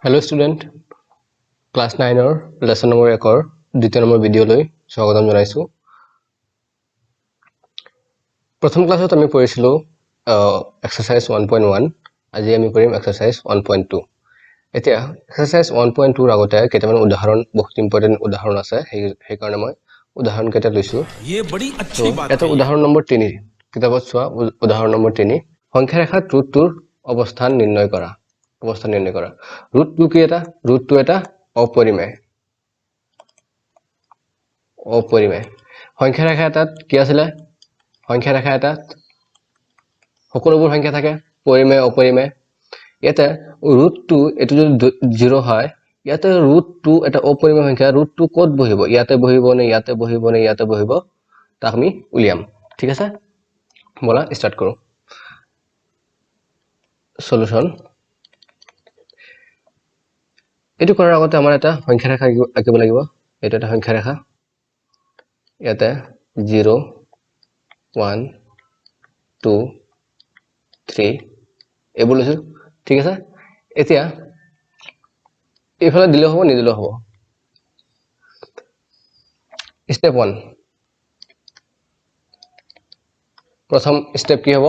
Hello student, class 9 or lesson number 1 or দ্বিতীয় number ভিডিঅ'লৈ স্বাগতম জনাইছো। প্ৰথম ক্লাছত আমি পঢ়িছিলো এক্সাৰসাইজ 1.1, আজি আমি কৰিম এক্সাৰসাইজ 1.2। এতিয়া এক্সাৰসাইজ 1.2 ৰ আগতে কেইটামান উদাহৰণ বহুত ইম্পৰ্টেন্ট উদাহৰণ আছে, সেই কাৰণে মই উদাহৰণ কেইটা লৈছো। ये बड़ी अच्छी बात এটা है। উদাহৰণ নম্বৰ 3 কিতাপত চোৱা উদাহৰণ নম্বৰ 3 সংখ্যা ৰেখাত ৰুটটোৰ অৱস্থান নিৰ্ণয় কৰা। ৰুটটো কি এটা? ৰুটটো এটা অপৰিমেয়। সংখ্যা ৰেখা এটাত কি আছিল? সংখ্যা ৰেখা এটাত সকলোবোৰ সংখ্যা থাকে, পৰিমেয় অপৰিমেয়। ইয়াতে ৰুটটো এটো যদি 0 হয়, ইয়াতে ৰুটটো এটা অপৰিমেয় সংখ্যা, ৰুটটো ক'ত বহিব? ইয়াতে বহিব নে ইয়াতে বহিব নে ইয়াতে বহিব? তাক আমি উলিয়াম। ঠিক আছে, বলা স্টাৰ্ট কৰো। সলিউশন। এটো কৰাৰ আগতে আমাৰ এটা সংখ্যা ৰেখা আঁকিব লাগিব। এটা এটা সংখ্যা ৰেখা, ইয়াতে 0 1 2 3 এইবোৰ লৈছো। ঠিক আছে, এতিয়া এইফালে দিলেও হ'ব নিদিলেও হ'ব। স্টেপ 1, প্ৰথম স্টেপ কি হ'ব?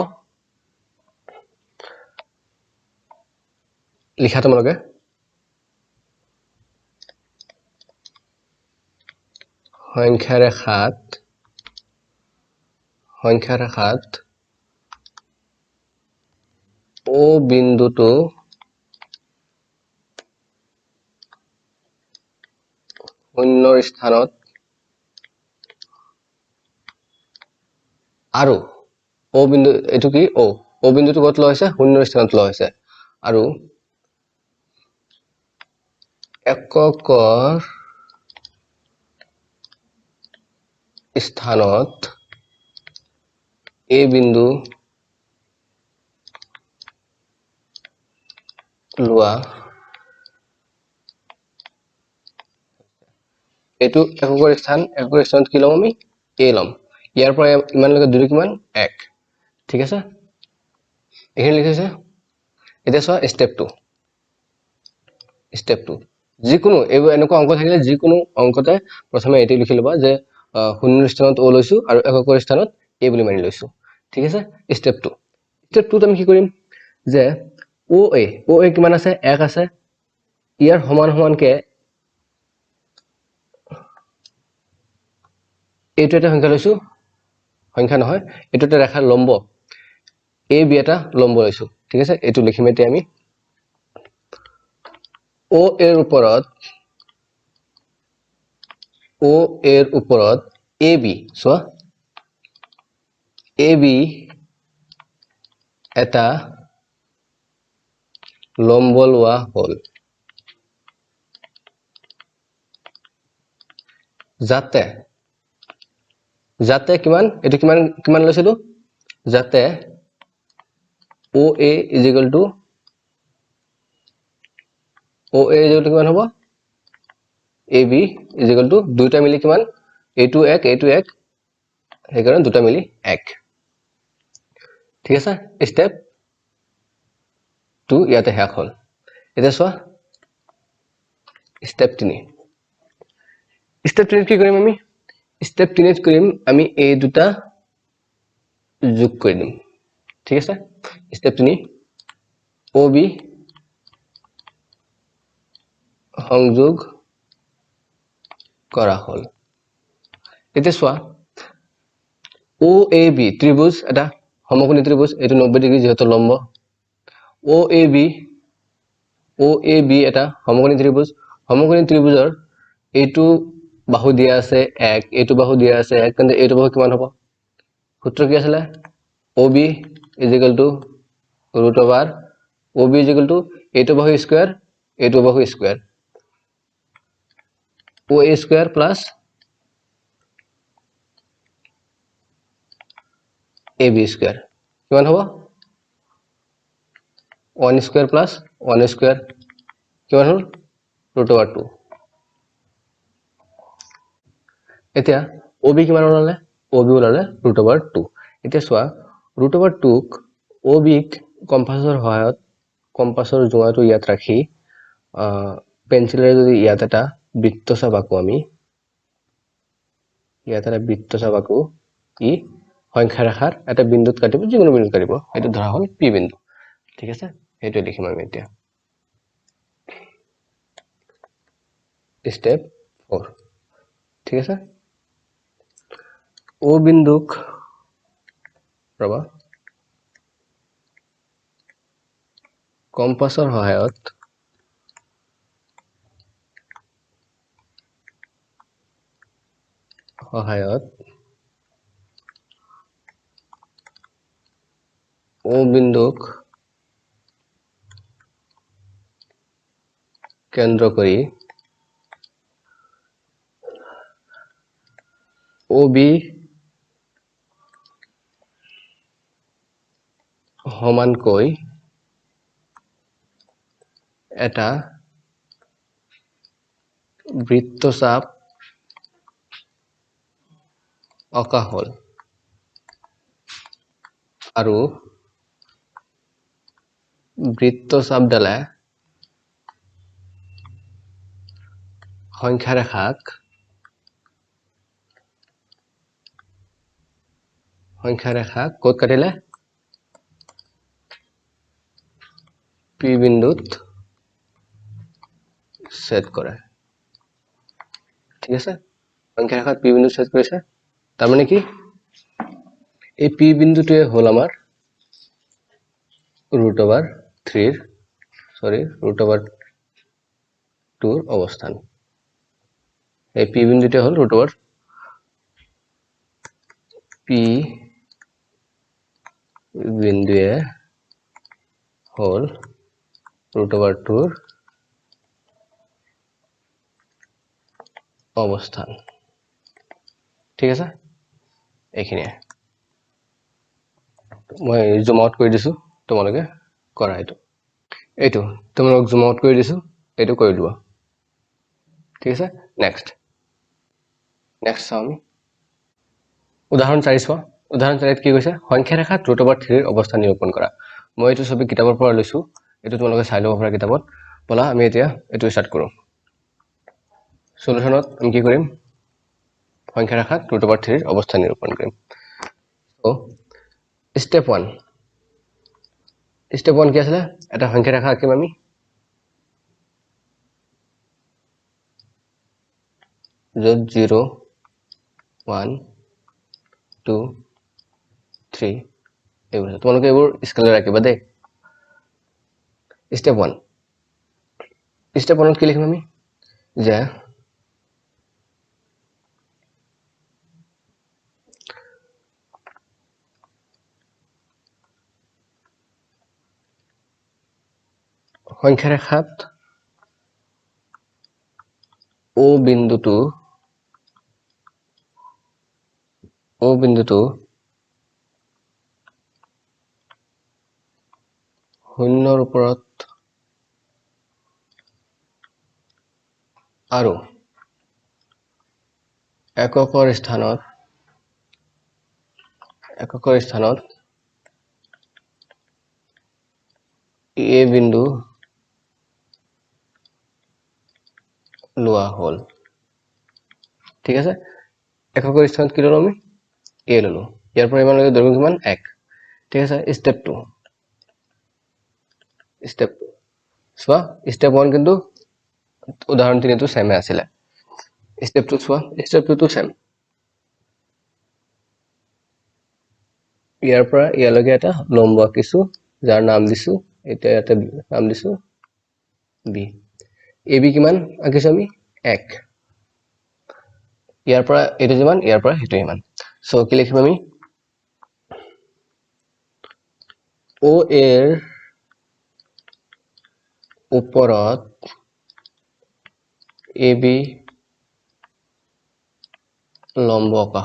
লিখা তোমালোকে সংখ্যা ৰেখাত ও বিন্দুটো শূন্যৰ স্থানত আৰু ও বিন্দু, এটো কি? ও বিন্দুটো ক'ত লোৱা হৈছে? শূন্যৰ স্থানত লোৱা হৈছে। আৰু এককৰ স্থানত এ বিন্দু লোৱা, এটো এককৰ স্থানত কি ল'ম আমি? এ ল'ম। ইয়াৰ পৰা ইমানলৈকে দূৰত্ব কিমান? 1। ঠিক আছে, এইখিনি লিখিছে। এতিয়া চোৱা স্টেপ 2। যিকোনো এইবোৰ এনেকুৱা অংক থাকিলে যিকোনো অংকতে প্ৰথমে এটো লিখি লবা যে শূন্যৰ স্থানত ও লৈছো আৰু এককৰ স্থানত এ বুলি মানি লৈছো। ঠিক আছে, স্টেপ 2 আমি কি কৰিম যে ও এ কিমান আছে? 1 আছে। ইয়াৰ সমানকে এইটো এটা সংখ্যা লৈছো, সংখ্যা নহয়, এইটো এটা ৰেখাৰ লম্ব এ বি এটা লম্ব লৈছো। ঠিক আছে, এইটো লিখিম এতিয়া আমি। ও এৰ ওপৰত এ বি, চোৱা এ বি এটা লম্ব লোৱা হ'ল, যাতে কিমান? এটো কিমান লৈছিলো? যাতে ও এ ইজিক্যাল টু কিমান হ'ব? এ বি ইজিক্যাল টু দুইটা মিলি কিমান? এইটো 1 এইটো 1, সেইকাৰণে দুটা মিলি 1। ঠিক আছে, স্টেপ 2 ইয়াতে শেষ হ'ল। এতিয়া চোৱা স্টেপ 3 কি কৰিম আমি? স্টেপ 3 কৰিম আমি এই দুটা যোগ কৰি দিম। ঠিক আছে, স্টেপ 3 ও বি সংযোগ কৰা হ'ল। এতিয়া চোৱা ও এ বি ত্ৰিভুজ, এটা সমকোণী ত্ৰিভুজ, এইটো 90 ডিগ্ৰী যেহেতু লম্ব। ও এ বি এটা সমকোণী ত্ৰিভুজৰ এইটো বাহু দিয়া আছে 1, এইটো বাহু দিয়া আছে 1, তেন্তে এইটো বাহু কিমান হ'ব? সূত্ৰ কি আছিলে? O B equal to root over O B equal to এইটো বাহু স্কয়াৰ, এইটো বাহু square, O A square plus A B square কিমান হ'ব? 1 স্কয়াৰ প্লাস 1 স্কয়াৰ কিমান হ'ল? Root over 2। এতিয়া ও বি কিমান ওলালে? ও বি ওলালে ৰুট ওভাৰ 2। এতিয়া চোৱা ৰুট ওভাৰ 2ক ও বিক কম্পাছৰ সহায়ত, কম্পাছৰ জোঙাটো ইয়াত ৰাখি পেঞ্চিলেৰে যদি ইয়াত এটা বৃত্ত চাপ আঁকো আমি, ইয়াত এটা বৃত্ত চাপ আঁকো, ই সংখ্যা ৰেখাৰ এটা বিন্দুত কাটিব, যিকোনো বিন্দুত কাটিব, সেইটো ধৰা হ'ল পি বিন্দু। ঠিক আছে, সেইটোৱে লিখিম আমি এতিয়া। স্টেপ 4। ঠিক আছে, ও বিন্দুক ৰবা কম্পাছৰ সহায়ত ও বিন্দুক কেন্দ্ৰ কৰি OB সমানকৈ এটা বৃত্তচাপ অঁকা হ'ল আৰু বৃত্তচাপডালে সংখ্যা ৰেখাক ক'ত কাটিলে? পি বিন্দুত ছেদ কৰে। ঠিক আছে, সংখ্যা ৰেখাত পি বিন্দুত ছেদ কৰিছে। তাৰমানে কি, এই পি বিন্দুটোৱে হ'ল আমাৰ √2/3 অৱস্থান। এই পি বিন্দুটোৱে হ'ল পি বিন্দুৱে হ'ল √2 অৱস্থান। ঠিক আছে, এইখিনিয়ে মই জুম আউট কৰি দিছো, তোমালোকে কৰা এইটো তোমালোকক জুম আউট কৰি দিছো, এইটো কৰি লোৱা। ঠিক আছে, নেক্সট চাওঁ আমি উদাহৰণ 4 চোৱা। উদাহৰণ 4ত কি কৈছে? সংখ্যা ৰেখাত √3 অৱস্থান নিৰূপণ কৰা। মই এইটো ছবি কিতাপৰ পৰা লৈছো, এইটো তোমালোকে চাই ল'ব পাৰা কিতাপত। বলা আমি এতিয়া এইটো ষ্টাৰ্ট কৰোঁ। সলিউশনত আমি কি কৰিম? সংখ্যা ৰেখাত √3 অৱস্থান নিৰূপণ কৰিম। স্টেপ 1 কি আছিলে? এটা সংখ্যা ৰেখা আঁকিম আমি। য'ত 0 1 2 3 এইবোৰ তোমালোকে এইবোৰ স্কেলাৰ ৰাখিবা দেই। স্টেপ 1 কি লিখিম আমি? যে সংখ্যা ৰেখাত ও বিন্দুটো 0ৰ ওপৰত আৰু এককৰ স্থানত এ বিন্দু লোৱা হ'ল। ঠিক আছে, এককৰ স্থানত কি ল'লো আমি? এ ল'লো। ইয়াৰ পৰা ইমানলৈকে দৈৰ্ঘ্য কিমান? 1। ঠিক আছে, স্টেপ 2 চোৱা। স্টেপ 1 কিন্তু উদাহৰণ 3টো সেমে আছিলে। স্টেপ 2 চোৱা। Step 2টো same. ইয়াৰ পৰা ইয়ালৈকে এটা লম্ব আঁকিছো, যাৰ নাম দিছো, এতিয়া ইয়াতে নাম দিছো বি। এ বি কিমান আঁকিছো আমি? 1। ইয়াৰ পৰা এইটো যিমান, ইয়াৰ পৰা সেইটো ইমান। সো কি লিখিম আমি? ও এৰ ওপৰত এ বি লম্ব অঁকা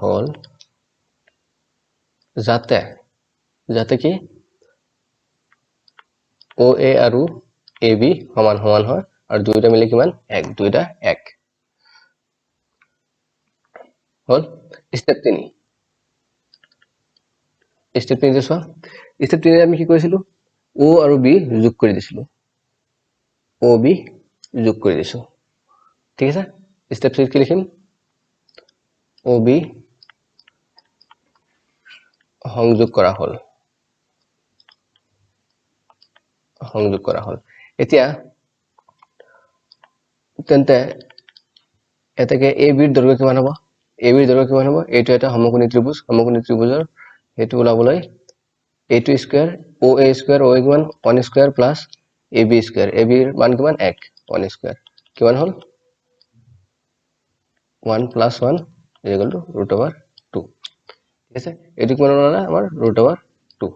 হ'ল যাতে কি ও এ আৰু এ বি সমান সমান হয়, আৰু দুয়োটা মিলি কিমান? 1। দুয়োটা 1 হ'ল। স্টেপ 3 চোৱা। স্টেপ 3 আমি কি কৰিছিলো? O আৰু B যোগ কৰি দিছিলো OB যোগ কৰি দিছো ঠিক আছে স্টেপ 6 কি লিখিম OB সংযোগ কৰা হল এতিয়া তেন্তে এটাকে AB ৰ দৈৰ্ঘ্য কিমান হ'ব AB ৰ দৈৰ্ঘ্য কিমান হ'ব এইটো এটা সমকোণী ত্ৰিভুজৰ হেতু ওলাবলৈ A2 square OA square OA কিমান 1 square plus AB square AB ৰ মান কিমান 1 1 স্কয়াৰ কিমান হল 1 plus 1 is equal to root over 2 ঠিক আছে এটো কিমান ওলালে আমাৰ root over 2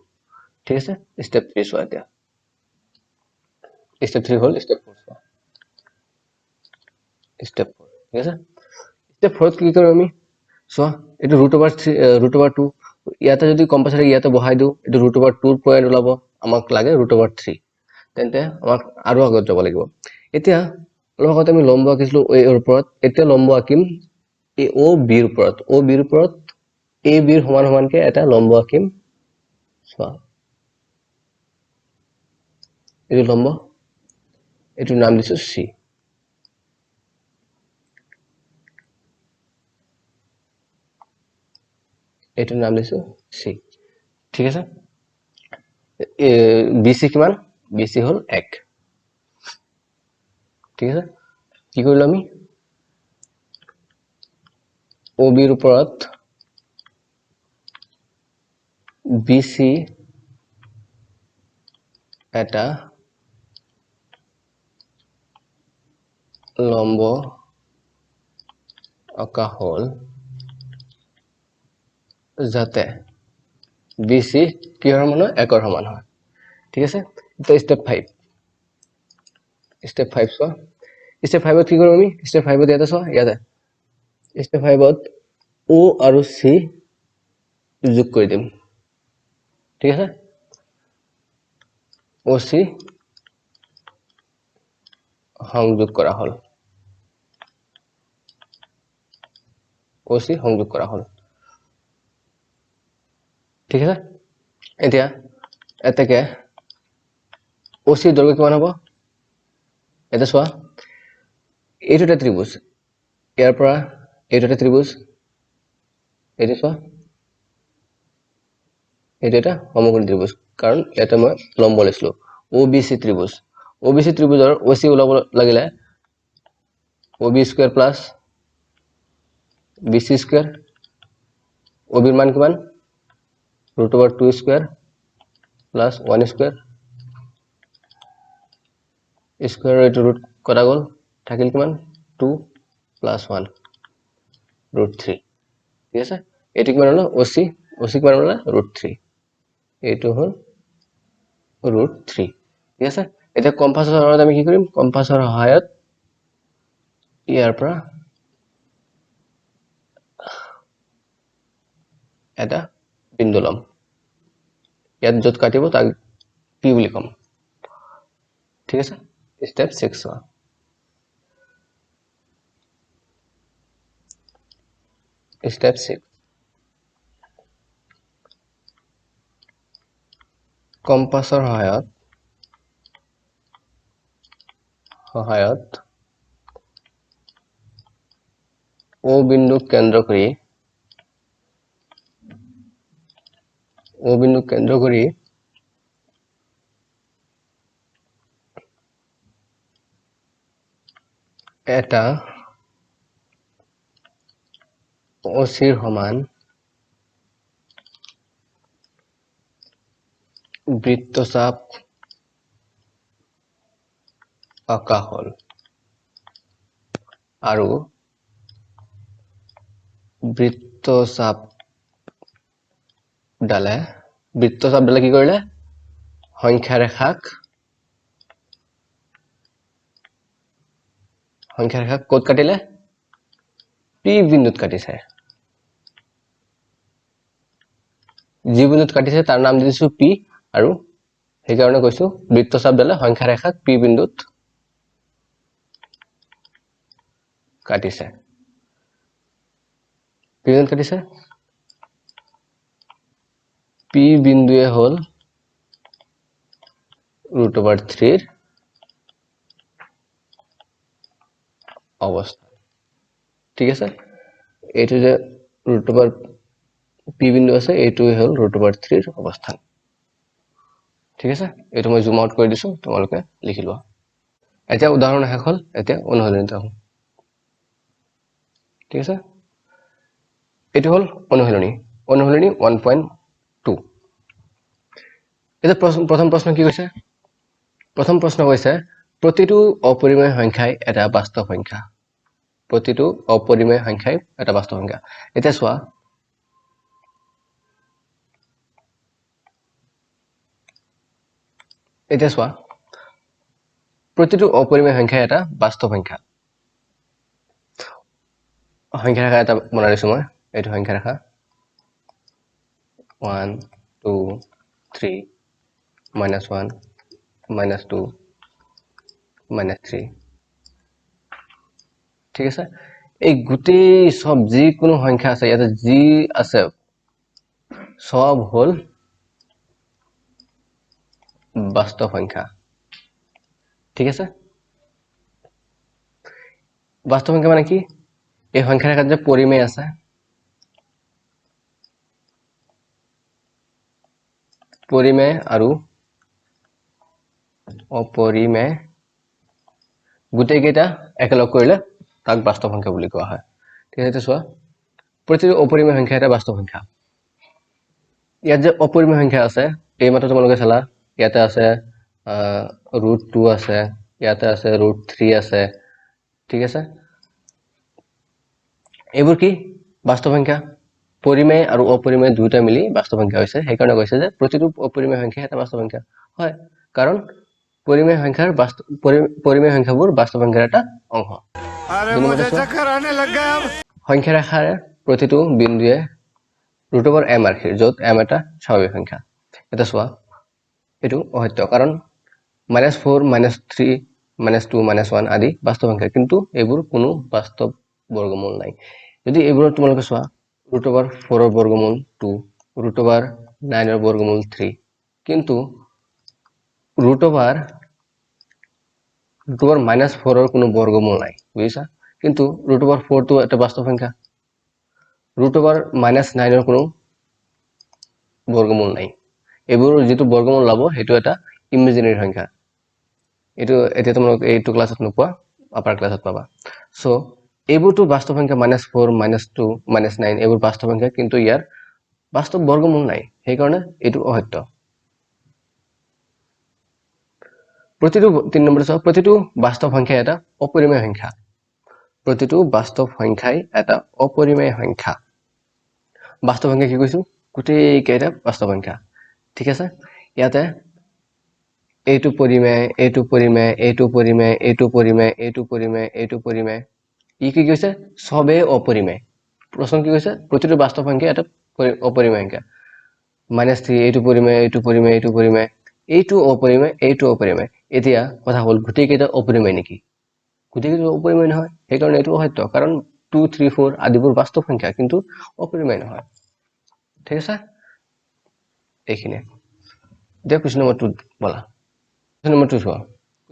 ঠিক আছে স্টেপ 3 চোৱা এতিয়া স্টেপ 3 হল স্টেপ 4 চোৱা স্টেপ 4 ঠিক আছে স্টেপ 4 কি কৰিম আমি চোৱা এটো root over 2 ইয়াতে যদি কম্পালসৰি ইয়াতে বহাই দিও এটো root over 2 ৰ পইণ্ট ওলাব আমাক লাগে root over 3 তেন্তে আমাক আৰু আগত যাব লাগিব এতিয়া লগতে আমি লম্ব আঁকিছিলো এৰ ওপৰত এতিয়া লম্ব আঁকিম OB ৰ ওপৰত AB ৰ সমান সমানকে এটা লম্ব আঁকিম চোৱা এই লম্ব এটোৰ নাম দিছো C এটোৰ নাম দিছো C ঠিক আছে BC কিমান BC হল 1 ঠিক আছে কি কৰিলো আমি OB ৰ ওপৰত BC এটা লম্ব আঁকা হল যাতে BC কিহৰ সমান হয় 1 ৰ সমান হয় ঠিক আছে এটা স্টেপ 5 চোৱা স্টেপ 5 ত কি কৰিম আমি স্টেপ 5 ত ইয়াতে চোৱা ইয়াতে স্টেপ 5 ত O আৰু C যোগ কৰি দিম ঠিক আছে OC সংযোগ কৰা হল OC সংযোগ কৰা হল ঠিক আছে এতিয়া এটাকে OC দৈৰ্ঘ্য কিমান হ'ব এটা চোৱা এইটো এটা ত্ৰিভুজ ইয়াৰ পৰা এইটো এটা ত্ৰিভুজ এইটো চোৱা এইটো এটা সমকোণী ত্ৰিভুজ কাৰণ এটা মই লম্ব লৈছিলো OBC ত্ৰিভুজৰ OC ওলাব লাগিলে OB square plus BC square OB ৰ মান কিমান root over 2 square plus 1 square square এইটো ৰুট কৰা গল থাকিল কিমান 2 plus 1 root 3 ঠিক আছে এটো কিমান হলো OC কিমান হলো root 3 এইটো হল root 3 ঠিক আছে এটা কম্পাসৰ সহায়ত আমি কি কৰিম কম্পাসৰ সহায়ত ইয়াৰ পৰা এটা বিন্দু লম ইয়াত যত কাটিব তাক P বুলি কম ঠিক আছে স্টেপ 6 চোৱা স্টেপ 6 কম্পাসৰ সহায়ত O বিন্দুক কেন্দ্ৰ কৰি এটা OC ৰ সমান বৃত্তচাপ আঁকা হল আৰু বৃত্তচাপ ডালে কি কৰিলে সংখ্যা ৰেখাক ক'ত কাটিলে P বিন্দুত কাটিছে যি বিন্দুত কাটিছে তাৰ নাম দিছো P আৰু সেই কাৰণে কৈছো বৃত্তচাপ ডালে সংখ্যা ৰেখাক P বিন্দুত কাটিছে P বিন্দুৱে হল √3 অবস্থা ঠিক আছে এইটো যে p বিন্দু আছে এইটোই হল √3 অবস্থান ঠিক আছে এইটো মই জুম আউট কৰি দিছো তোমালোকে লিখি লোৱা এতিয়া উদাহৰণ শেষ হল এতিয়া অনুশীলনীত আহো ঠিক আছে এইটো হল অনুশীলনী 1.2 এটা প্ৰথম প্ৰশ্ন কি কৈছে প্ৰথম প্ৰশ্ন কৈছে প্ৰতিটো অপৰিমেয় সংখ্যাই এটা বাস্তৱ সংখ্যা প্ৰতিটো অপৰিমেয় সংখ্যাই এটা বাস্তৱ সংখ্যা এতিয়া চোৱা প্ৰতিটো অপৰিমেয় সংখ্যাই এটা বাস্তৱ সংখ্যা সংখ্যা ৰেখা এটা বনাই দিছো মই এইটো সংখ্যা ৰেখা 1 2 3 -1 -2 -3 ঠিক আছে এই গোটেই সব যি কোনো সংখ্যা আছে ইয়াতে যি আছে সব হল বাস্তৱ সংখ্যা ঠিক আছে বাস্তৱ সংখ্যা মানে কি এই সংখ্যা ৰেখাত যে পৰিমেয় আছে পৰিমেয় আৰু অপৰিমেয় গোটেই কেইটা একেলগ কৰিলে তাক বাস্তৱ সংখ্যা বুলি কোৱা হয় ঠিক আছে চোৱা প্ৰতিটো অপৰিমেয় সংখ্যা এটা বাস্তৱ সংখ্যা ইয়াত যে অপৰিমেয় সংখ্যা আছে এই মাত্ৰ তোমালোকে চালা ইয়াতে আছে √2 আছে ইয়াতে আছে √3 আছে ঠিক আছে এইবোৰ কি বাস্তৱ সংখ্যা পৰিমেয় আৰু অপৰিমেয় দুটা মিলি বাস্তৱ সংখ্যা হৈছে সেই কাৰণে কৈছে যে প্ৰতিটো অপৰিমেয় সংখ্যা এটা বাস্তৱ সংখ্যা হয় কাৰণ পৰিমেয় সংখ্যাৰ পৰিমেয় সংখ্যাবোৰ বাস্তৱ সংখ্যাৰ এটা অংশ আৰে মুঝে চক্कर आने लग गया সংখ্যা ৰেখাৰ প্ৰতিটো বিন্দুৱে √m ৰাখে যত m এটা স্বাভাৱিক সংখ্যা এটা চোৱা এটো অসত্য কাৰণ -4 -3 -2 -1 আদি বাস্তৱ সংখ্যা কিন্তু এইবোৰ কোনো বাস্তৱ বৰ্গমূল নাই যদি এইবোৰ তোমালোকে চোৱা √4 ৰ বৰ্গমূল 2 √9 ৰ বৰ্গমূল 3 কিন্তু √4 -4 ৰ কোনো বৰ্গমূল নাই বুজিছা কিন্তু √4 টো এটা বাস্তৱ সংখ্যা √9 ৰ কোনো বৰ্গমূল নাই এইবোৰ যেটো বৰ্গমূল লাভ হেতু এটা ইমাজিনাৰী সংখ্যা এটো এতিয়া তোমালোক এইটো ক্লাছত নোপোৱা আপাৰ ক্লাছত পাবা সো এইবোৰটো বাস্তৱ সংখ্যা -4 -2 -9 এইবোৰ বাস্তৱ সংখ্যা কিন্তু ইয়াৰ বাস্তৱ বৰ্গমূল নাই সেই কাৰণে এটো অসত্য প্ৰতিটো 3 নম্বৰ চাও প্ৰতিটো বাস্তৱ সংখ্যা এটা অপৰিমেয় সংখ্যা প্ৰতিটো বাস্তৱ সংখ্যাই এটা অপৰিমেয় সংখ্যা বাস্তৱ সংখ্যা কি কৈছো গোটেই কেইটা বাস্তৱ সংখ্যা ঠিক আছে ইয়াতে এইটো পৰিমেয় এইটো পৰিমেয় এইটো পৰিমেয় এইটো পৰিমেয় এইটো পৰিমেয় এইটো পৰিমেয় ই কি কৈছে সবে অপৰিমেয় প্ৰশ্ন কি কৈছে প্ৰতিটো বাস্তৱ সংখ্যা এটা অপৰিমেয় সংখ্যা -3 এইটো পৰিমেয় এইটো পৰিমেয় এইটো পৰিমেয় এইটো অপৰিমেয় এতিয়া কথা হল গোটেই কেইটা অপৰিমেয় নেকি গোটেই কেইটা অপৰিমেয় নহয় সেই কাৰণে এটো অসত্য কাৰণ 2 3 4 আদিবোৰ বাস্তৱ সংখ্যা কিন্তু অপৰিমেয় নহয় ঠিক আছে এইখিনি এতিয়া কোৱেশ্চন নম্বৰ 2 বলা কোৱেশ্চন নম্বৰ 2 চোৱা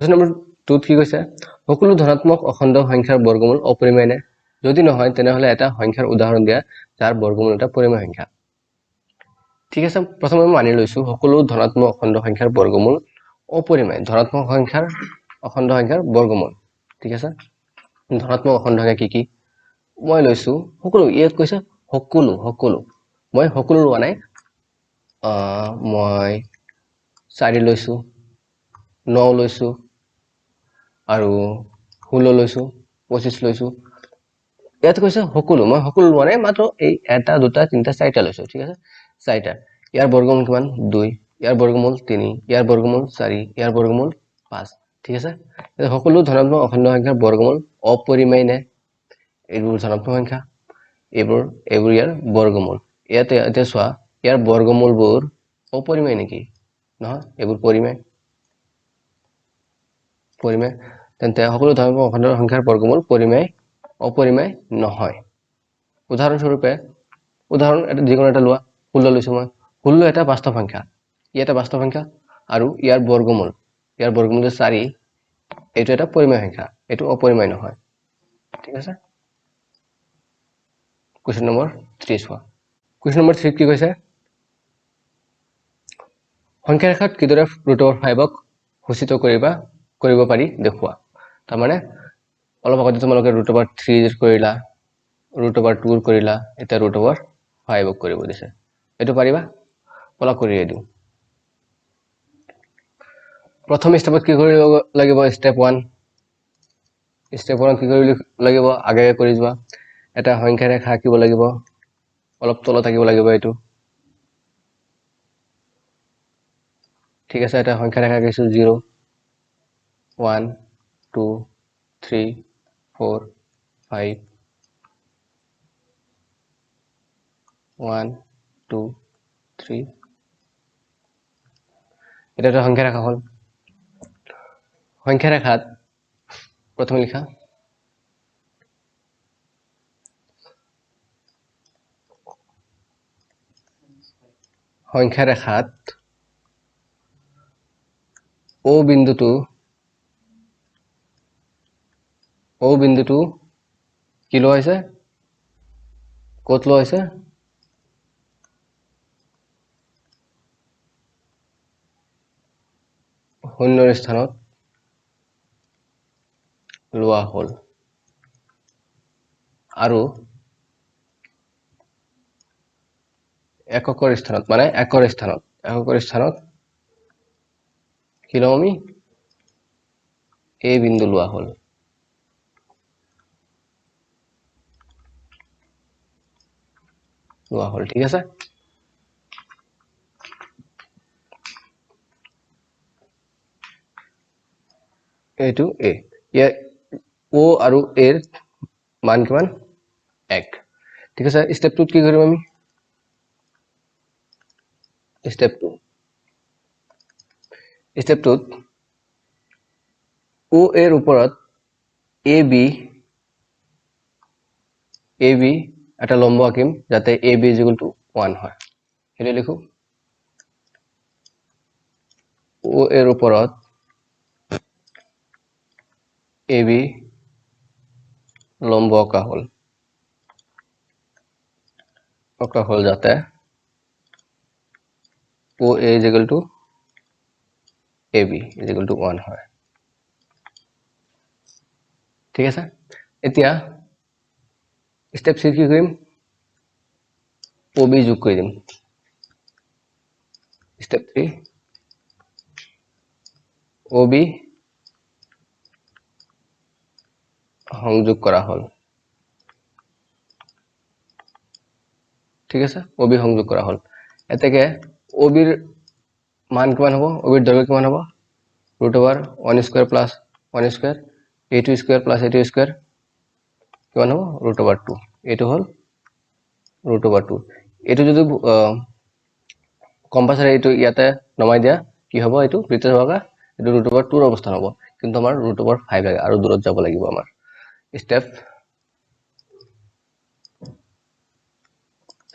কোৱেশ্চন নম্বৰ 2 কি কৈছে সকলো ধনাত্মক অখণ্ড সংখ্যাৰ বৰ্গমূল অপৰিমেয় নে যদি নহয় তেনেহলে এটা সংখ্যাৰ উদাহৰণ দিয়া যাৰ বৰ্গমূল এটা পৰিমেয় সংখ্যা ঠিক আছে প্ৰথমে মানি লৈছো সকলো ধনাত্মক অখণ্ড সংখ্যাৰ বৰ্গমূল অপৰিমেয় ধনাত্মক সংখ্যাৰ অখণ্ড সংখ্যাৰ বৰ্গমূল ঠিক আছে ধনাত্মক অখণ্ড সংখ্যা কি মই লৈছো সকলো ইয়াত কৈছে সকলো মই সকলো লোৱা নাই মই 4 লৈছো 9 লৈছো আৰু 16 লৈছো 25 লৈছো ইয়াত কৈছে সকলো মই সকলো লোৱা নাই মাত্ৰ এই এটা দুটা তিনটা চাৰিটা লৈছো ঠিক আছে চাৰিটা ইয়াৰ বৰ্গমূল কিমান 2 ইয়াৰ বৰ্গমূল 3 ইয়াৰ বৰ্গমূল 4 ইয়াৰ বৰ্গমূল 5 ঠিক আছে সকলো ধনাত্মক অখণ্ড সংখ্যাৰ বৰ্গমূল অপৰিমেয় নে এইবোৰ ধনাত্মক সংখ্যা এইবোৰ ইয়াৰ বৰ্গমূল ইয়াতে এতিয়া চোৱা ইয়াৰ বৰ্গমূলবোৰ অপৰিমেয় নেকি নহয় এইবোৰ পৰিমেয় তেন্তে সকলো ধনাত্মক অখণ্ড সংখ্যাৰ বৰ্গমূল পৰিমেয় অপৰিমেয় নহয় উদাহৰণস্বৰূপে উদাহৰণ এটা যিকোনো এটা লোৱা 16 লৈছো মই 16 এটা বাস্তৱ সংখ্যা ই এটা বাস্তৱ সংখ্যা আৰু ইয়াৰ বৰ্গমূল ইয়াৰ বৰ্গমূল 4 এইটো এটা পৰিমেয় সংখ্যা এইটো অপৰিমেয় নহয় ঠিক আছে কোৱেশ্চন নম্বৰ 3 চোৱা কোৱেশ্চন নম্বৰ 3 কি কৈছে সংখ্যা ৰেখাত কিদৰে √5 ক সূচিত কৰিব পাৰি দেখুৱা তাৰ মানে অলপ আগতে তোমালোকে √3 কৰিলা √2 কৰিলা এটা √5 ক কৰিব দিছে এটো পাৰিবা পলা কৰিয়ে দিও প্ৰথম স্টেপত কি কৰিব লাগিব স্টেপ 1 কি কৰিব লাগিব আগে কৰি যোৱা এটা সংখ্যা ৰেখা আঁকিব লাগিব অলপ তলত আঁকিব লাগিব এটো ঠিক আছে এটা সংখ্যা ৰেখা আঁকিছো 0 1 2 3 4 5 1 2 3 এটা সংখ্যা ৰেখা হল সংখ্যা ৰেখাত প্ৰথমে লিখা সংখ্যা ৰেখাত O বিন্দুটো কি লোৱা হৈছে কত লোৱা হৈছে শূন্যৰ স্থানত লোৱা হল আৰু এককৰ স্থানত মানে একৰ স্থানত কি লম আমি A বিন্দু লোৱা হল ঠিক আছে এইটো A O আৰু A ৰ মান কিমান 1 ঠিক আছে স্টেপ 2 কি কৰিম আমি স্টেপ 2 O এৰ উপৰত AB এটা লম্ব আঁকিম যাতে AB = 1 হয় হেলে লিখো O এর উপৰত AB লম্ব আঁকা হল যাতে OA = AB = 1 হয় ঠিক আছে এতিয়া স্টেপ 3 কি কৰিম OB যোগ কৰি দিম স্টেপ 3 OB সংযোগ কৰা হল ঠিক আছে OB সংযোগ কৰা হল এতেকে OB ৰ মান কিমান হ'ব OB ৰ দৈৰ্ঘ্য কিমান হ'ব √1² + 1² a2² + a2² কিমান হ'ব √2 এটো হল √2 এটো যদি কম্পালসৰি এটো ইয়াতে নমাই দিয়া কি হ'ব এটো বৃত্তৰ ভাগা এটো √2 ৰ অৱস্থান হ'ব কিন্তু আমাৰ √5 লাগে আৰু দূৰত যাব লাগিব আমাৰ স্টেপ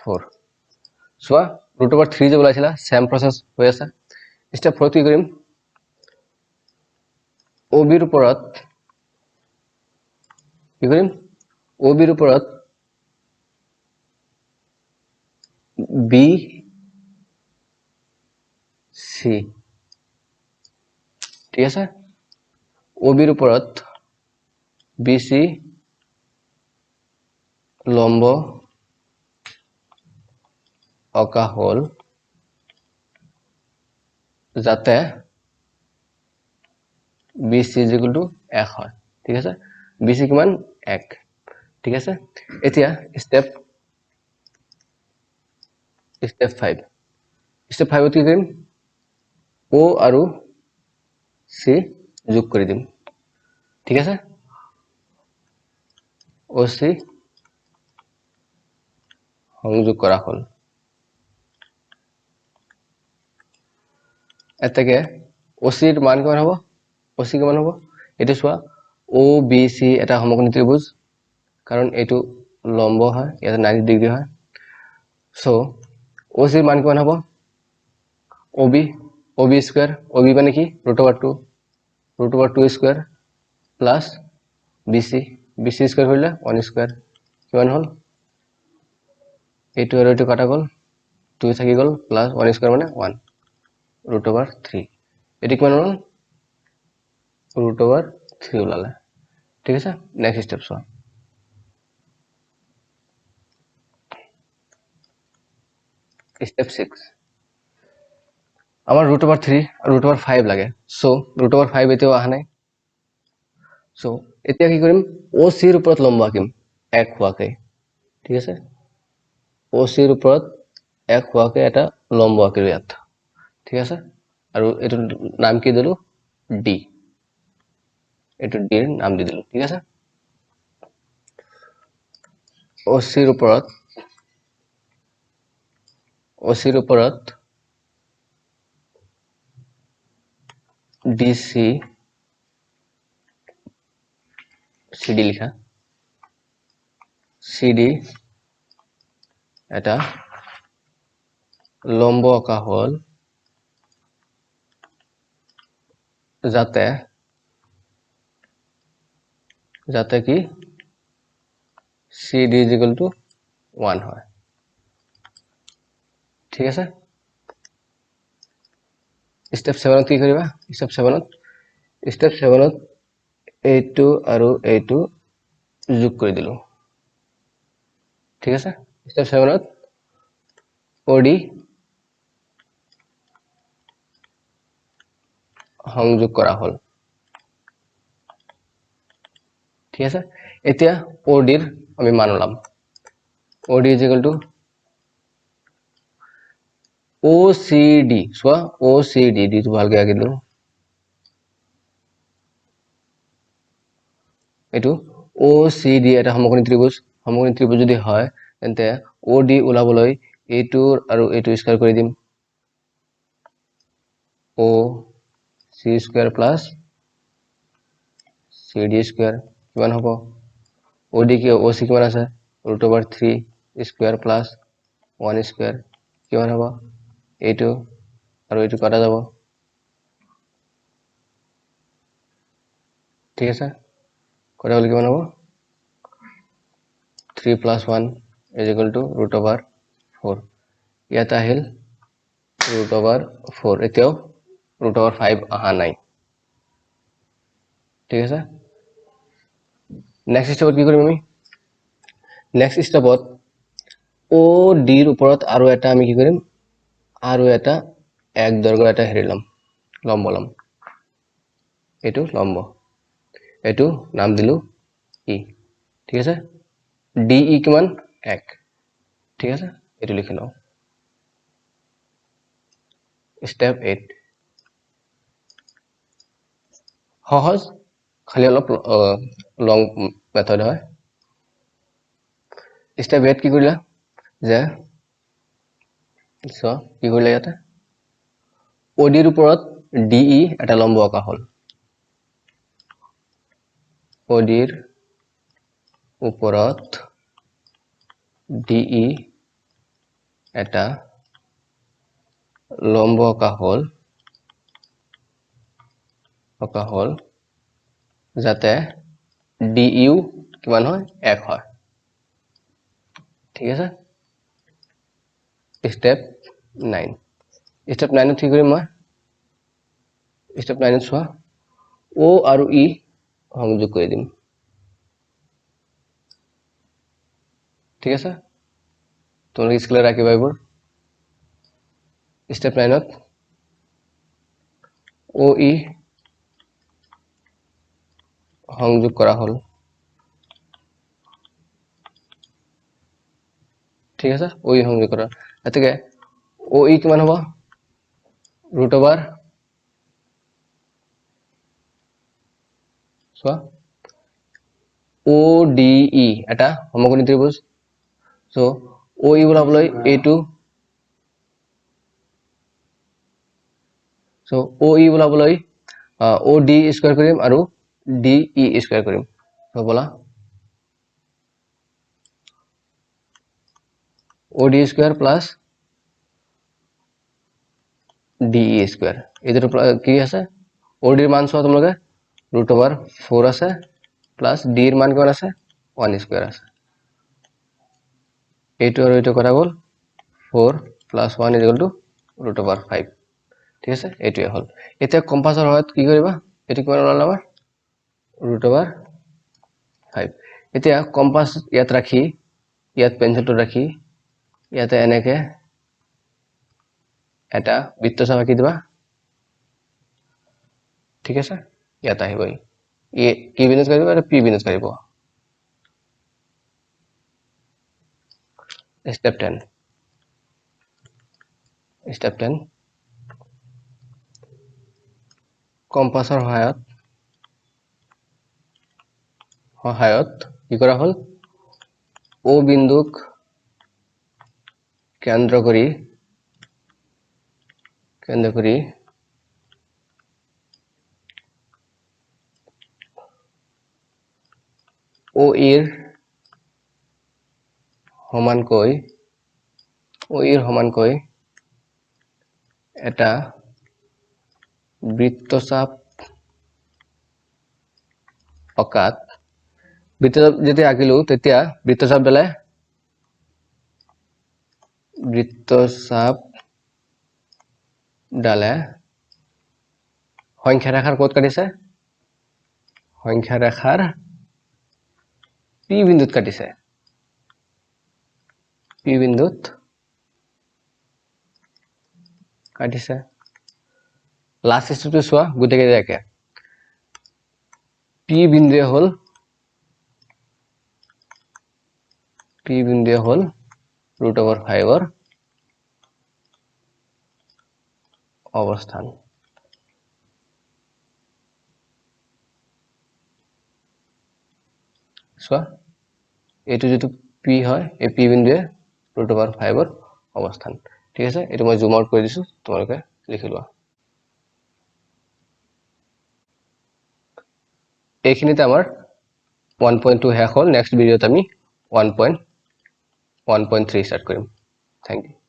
4 সোয়া √3 যে ওলাইছিলা সেম প্ৰসেস হৈ আছে স্টেপ 4 কি কৰিম OB ৰ ওপৰত OB ৰ ওপৰত BC ঠিক আছে OB ৰ ওপৰত BC লম্ব অকা হল যাতে BC = 1 হয় ঠিক আছে BC কিমান 1 ঠিক আছে এতিয়া স্টেপ 5 স্টেপ 5 কি কৰিম O আৰু C যোগ কৰি দিম ঠিক আছে OC সংযোগ কৰা হল এতেকে OC ৰ মান কিমান হ'ব OC কিমান হ'ব এটো চোৱা OBC এটা সমকোণী ত্ৰিভুজ কাৰণ এটো লম্ব হয় এটা 90 ডিগ্ৰী হয় সো OC ৰ মান কিমান হ'ব OB² OB মানে কি √2 √2 স্কোয়ার প্লাস BC স্কোয়ার কৰিলে 1 স্কোয়াৰ কিমান হল এইটো আৰু এইটো কাটা গল 2 থাকি গল প্লাস 1 স্কোয়ার মানে 1 √3 এটি কিমান হল √3 ওলালে ঠিক আছে নেক্সট স্টেপ চোৱা স্টেপ 6 আমাৰ √3 আৰু √5 লাগে সো √5 এতিয়াও অহা নাই সো এতিয়া কি কৰিম OC ৰ ওপৰত লম্ব আঁকিম 1 হোৱাকৈ ঠিক আছে OC ৰ ওপৰত 1 হোৱাকৈ এটা লম্ব আঁকিলো ইয়াত ঠিক আছে আৰু এটো নাম কি দিলো D এটো D ৰ নাম দি দিলো ঠিক আছে OC ৰ ওপৰত DC CD লিখা CD এটা লম্ব আঁকা হল যাতে কি CD = 1 হয় ঠিক আছে স্টেপ 7 কি কৰিবা স্টেপ 7 এইটো আৰু এইটো যোগ কৰি দিলো ঠিক আছে স্টেপ 7 OD সংযোগ কৰা হল ঠিক আছে এতিয়া OD ৰ আমি মান ওলাম OD = OCD চোৱা OCD দিটো ভালকে আঁকি দিলো এটো OCD এটা সমকোণী ত্ৰিভুজ যদি হয় তেন্তে OD ওলাবলৈ এইটোৰ আৰু এইটো স্কয়াৰ কৰি দিম OC square plus CD square কিমান হ'ব OD কি OC কিমান আছে √3 স্কয়াৰ প্লাস 1 স্কয়াৰ কিমান হ'ব এইটো আৰু এইটো কাটা যাব ঠিক আছে কটা গলে কিমান হ'ব 3 + 1 = √4 ইয়াত আহিল √4 এতিয়াও √5 অহা নাই ঠিক আছে নেক্সট স্টেপত কি কৰিম আমি নেক্সট স্টেপত OD ৰ ওপৰত আৰু এটা আমি কি কৰিম আৰু এটা এক দৈৰ্ঘ্যৰ এটা হেৰি লম লম্ব লম এইটো লম্ব এইটো নাম দিলো E ঠিক আছে DE কিমান 1 ঠিক আছে এইটো লিখি লও স্টেপ 8 সহজ খালি অলপ লং মেথড হয় স্টেপ 8 কি কৰিলা যে সো কি কৰিলা ইয়াতে OD ৰ ওপৰত DE এটা লম্ব আঁকা হল OD ৰ ওপৰত DE এটা লম্ব আঁকা হল যাতে DU কিমান হয় 1 হয় ঠিক আছে স্টেপ 9 স্টেপ 9 কি কৰিম মই স্টেপ 9 চোৱা O আৰু E সংযোগ কৰি দিম ঠিক আছে তোমালোকে স্কেলাৰ ৰাখিবা এইবোৰ স্টেপ 9 OE সংযোগ কৰা হল ঠিক আছে OE সংযোগ কৰা এতকে OE কিমান হ'ব √4 চোৱা ODE এটা সমকোণী ত্ৰিভুজ সো OE ওলাবলৈ এইটো সো OE ওলাবলৈ OD স্কয়াৰ কৰিম আৰু DE স্কয়াৰ কৰিম সো বলা OD square plus DE square এই দুটো কি আছে OD ৰ মান চোৱা তোমালোকে √4 আছে প্লাস d এৰ মান কিমান আছে 1 স্কয়াৰ আছে এইটো আৰু এইটো কথা গ'ল 4 plus 1 is equal to √5 ঠিক আছে এইটোৱে হল এতিয়া কম্পাসৰ সহায়ত কি কৰিবা এটো কিমান ওলাল আমাৰ √5 এতিয়া কম্পাস ইয়াত ৰাখি ইয়াত পেন্সিলটো ৰাখি ইয়াতে এনেকে এটা বৃত্তচাপ আঁকি দিবা ঠিক আছে ইয়াত আহিব এ কি বিন্দুত কাটিব আৰু পি বিন্দুত কাটিব স্টেপ 10 কম্পাসৰ সহায়ত কি কৰা হল ও বিন্দুক কেন্দ্ৰ কৰি ও এর সমানকৈ এটা বৃত্তচাপ অকাত বৃত্তচাপ যেতিয়া আঁকিলো তেতিয়া বৃত্তচাপ ডালে সংখ্যা ৰেখাৰ ক'ত কাটিছে সংখ্যা ৰেখাৰ পি বিন্দুত কাটিছে লাস্ট স্টেপটো চোৱা গুটেকেইটা একে পি বিন্দুৱে হল √5 অবস্থান চোৱা এইটো যেটো পি হয় এই পি বিন্দুৱে √5 অবস্থান ঠিক আছে এটো মই জুম আউট কৰি দিছো তোমালোকে লিখি লোৱা এইখিনিতে আমাৰ 1.2 শেষ হল নেক্সট ভিডিওত আমি 1.3 স্টাৰ্ট কৰিম থ্যাংক ইউ